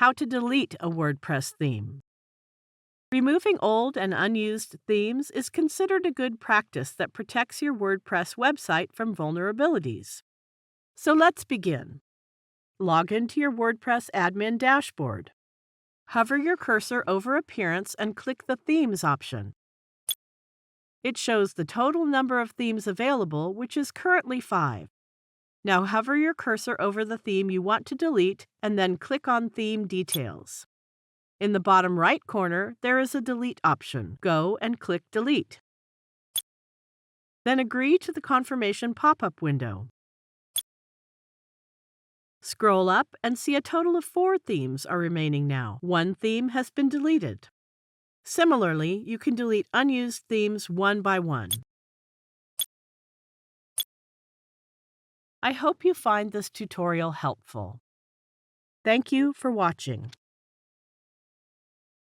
How to delete a WordPress theme. Removing old and unused themes is considered a good practice that protects your WordPress website from vulnerabilities. So let's begin. Log into your WordPress admin dashboard. Hover your cursor over Appearance and click the Themes option. It shows the total number of themes available, which is currently 5. Now hover your cursor over the theme you want to delete and then click on Theme Details. In the bottom right corner, there is a Delete option. Go and click Delete. Then agree to the confirmation pop-up window. Scroll up and see a total of 4 themes are remaining now. 1 theme has been deleted. Similarly, you can delete unused themes one by one. I hope you find this tutorial helpful. Thank you for watching.